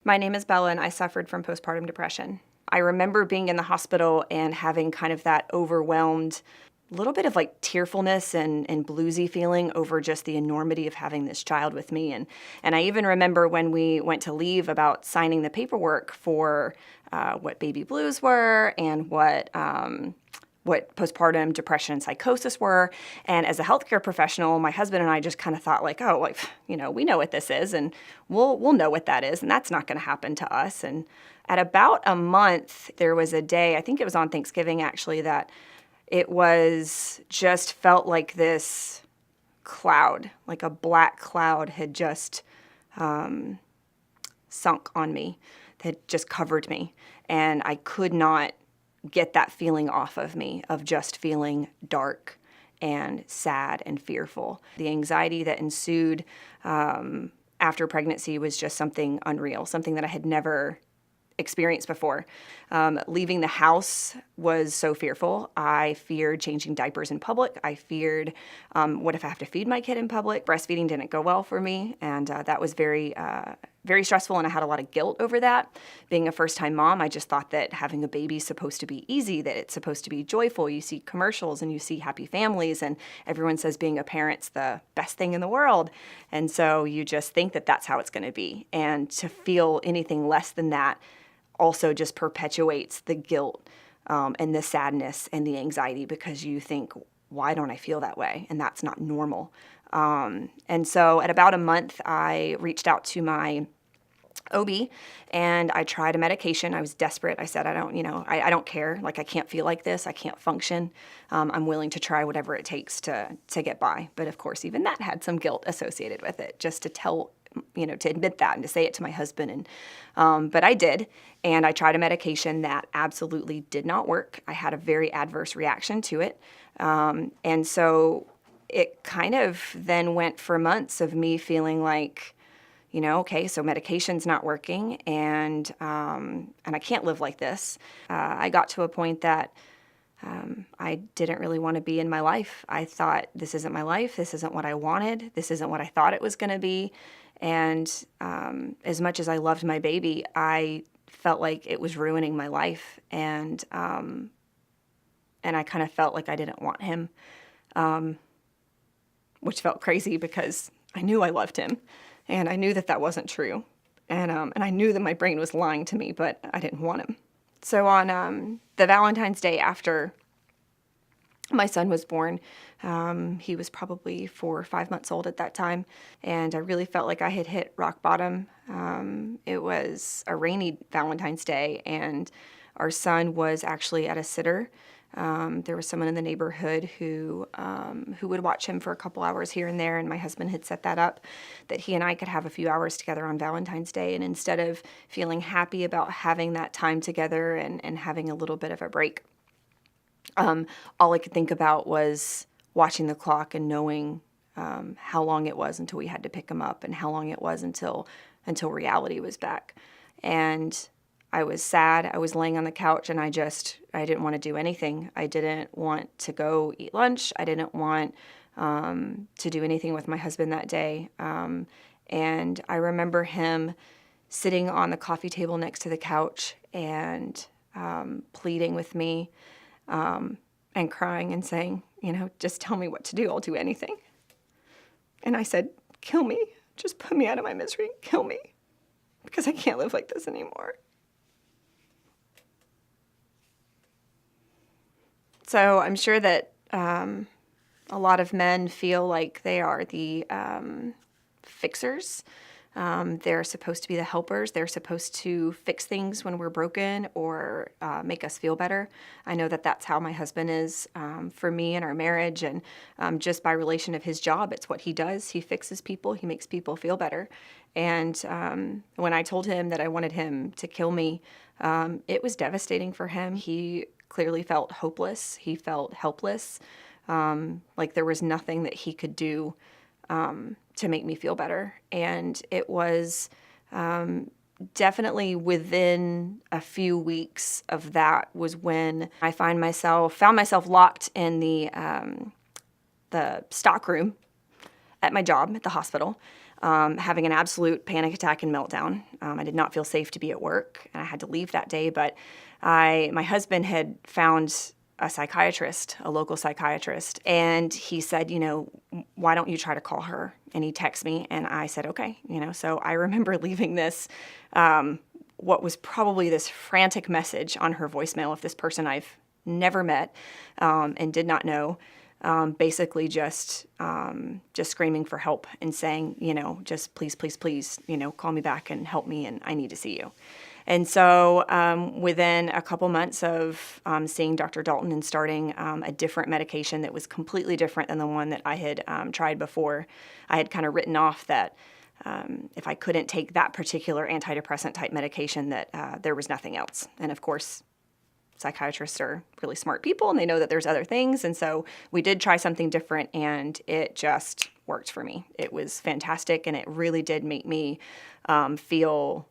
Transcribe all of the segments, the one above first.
My name is Bella, and I suffered from postpartum depression. I remember being in the hospital and having kind of that overwhelmed little bit of like tearfulness and bluesy feeling over just the enormity of having this child with me. And I even remember when we went to leave about signing the paperwork for what baby blues were and what postpartum depression and psychosis were. And as a healthcare professional, my husband and I just kind of thought like, oh, like, we know what this is and we'll know what that is. And that's not going to happen to us. And at about a month, there was a day, I think it was on Thanksgiving actually, that it was just felt like this cloud, like a black cloud had just sunk on me, that just covered me. And I could not get that feeling off of me of just feeling dark and sad and fearful. The anxiety that ensued after pregnancy was just something unreal, something that I had never experienced before. Leaving the house was so fearful. I feared changing diapers in public. I feared, what if I have to feed my kid in public? Breastfeeding didn't go well for me, and that was very stressful, and I had a lot of guilt over that. Being a first-time mom, I just thought that having a baby is supposed to be easy, that it's supposed to be joyful. You see commercials and you see happy families, and everyone says being a parent's the best thing in the world. And so you just think that that's how it's going to be. And to feel anything less than that also just perpetuates the guilt and the sadness and the anxiety, because you think, why don't I feel that way? And that's not normal. And so at about a month, I reached out to my OB and I tried a medication. I was desperate. I said, I don't care. Like, I can't feel like this. I can't function. I'm willing to try whatever it takes to get by. But of course, even that had some guilt associated with it, just to to admit that and to say it to my husband. But I did. And I tried a medication that absolutely did not work. I had a very adverse reaction to it. And so it kind of then went for months of me feeling like, okay, so medication's not working, and I can't live like this. I got to a point that I didn't really want to be in my life. I thought, this isn't my life. This isn't what I wanted. This isn't what I thought it was going to be. And as much as I loved my baby, I felt like it was ruining my life, and I kind of felt like I didn't want him, which felt crazy because I knew I loved him, and I knew that that wasn't true, and I knew that my brain was lying to me, but I didn't want him. So on the Valentine's Day after my son was born, he was probably 4 or 5 months old at that time, and I really felt like I had hit rock bottom. It was a rainy Valentine's Day, and our son was actually at a sitter. There was someone in the neighborhood who would watch him for a couple hours here and there, and my husband had set that up, that he and I could have a few hours together on Valentine's Day. And instead of feeling happy about having that time together and having a little bit of a break, all I could think about was watching the clock and knowing how long it was until we had to pick him up, and how long it was until reality was back. And I was sad. I was laying on the couch, and I didn't want to do anything. I didn't want to go eat lunch. I didn't want to do anything with my husband that day. And I remember him sitting on the coffee table next to the couch and pleading with me and crying and saying, just tell me what to do. I'll do anything. And I said, kill me. Just put me out of my misery. Kill me. Because I can't live like this anymore. So I'm sure that a lot of men feel like they are the fixers. They're supposed to be the helpers. They're supposed to fix things when we're broken or make us feel better. I know that that's how my husband is for me in our marriage, and just by relation of his job, it's what he does. He fixes people. He makes people feel better. And when I told him that I wanted him to kill me, it was devastating for him. He clearly felt hopeless. He felt helpless, like there was nothing that he could do to make me feel better. And it was definitely within a few weeks of that was when I found myself locked in the stock room at my job at the hospital. having an absolute panic attack and meltdown. I did not feel safe to be at work, and I had to leave that day. But my husband had found a psychiatrist, a local psychiatrist, and he said, why don't you try to call her? And he texted me, and I said, okay. So I remember leaving this, what was probably this frantic message on her voicemail of this person I've never met and did not know. Basically just screaming for help and saying, just please, please, please, call me back and help me, and I need to see you. And so within a couple months of seeing Dr. Dalton and starting a different medication that was completely different than the one that I had tried before, I had kind of written off that if I couldn't take that particular antidepressant type medication, that there was nothing else. And of course, psychiatrists are really smart people, and they know that there's other things. And so we did try something different, and it just worked for me. It was fantastic, and it really did make me feel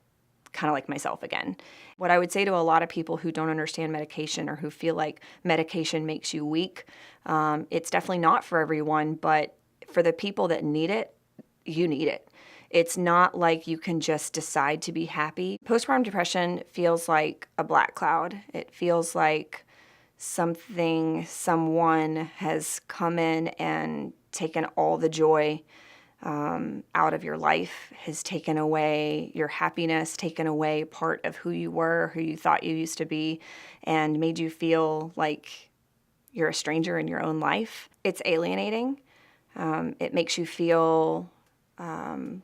kind of like myself again. What I would say to a lot of people who don't understand medication or who feel like medication makes you weak, it's definitely not for everyone, but for the people that need it, you need it. It's not like you can just decide to be happy. Postpartum depression feels like a black cloud. It feels like someone has come in and taken all the joy out of your life, has taken away your happiness, taken away part of who you were, who you thought you used to be, and made you feel like you're a stranger in your own life. It's alienating. It makes you feel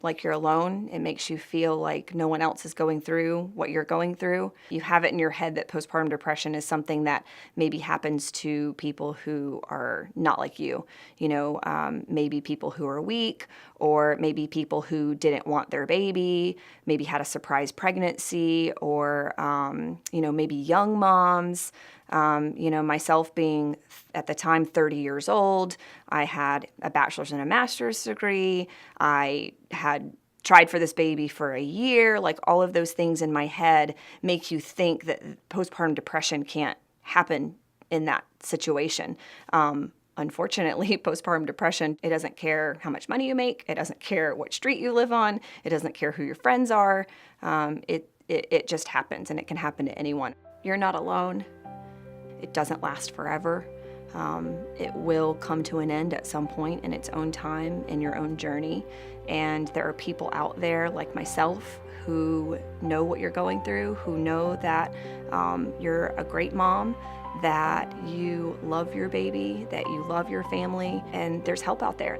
like you're alone. It makes you feel like no one else is going through what you're going through. You have it in your head that postpartum depression is something that maybe happens to people who are not like you. Maybe people who are weak, or maybe people who didn't want their baby, maybe had a surprise pregnancy, or, maybe young moms. Myself being at the time 30 years old, I had a bachelor's and a master's degree. I had tried for this baby for a year. Like, all of those things in my head make you think that postpartum depression can't happen in that situation. Unfortunately, postpartum depression, it doesn't care how much money you make. It doesn't care what street you live on. It doesn't care who your friends are. It just happens, and it can happen to anyone. You're not alone. It doesn't last forever. It will come to an end at some point in its own time, in your own journey. And there are people out there like myself who know what you're going through, who know that you're a great mom, that you love your baby, that you love your family, and there's help out there.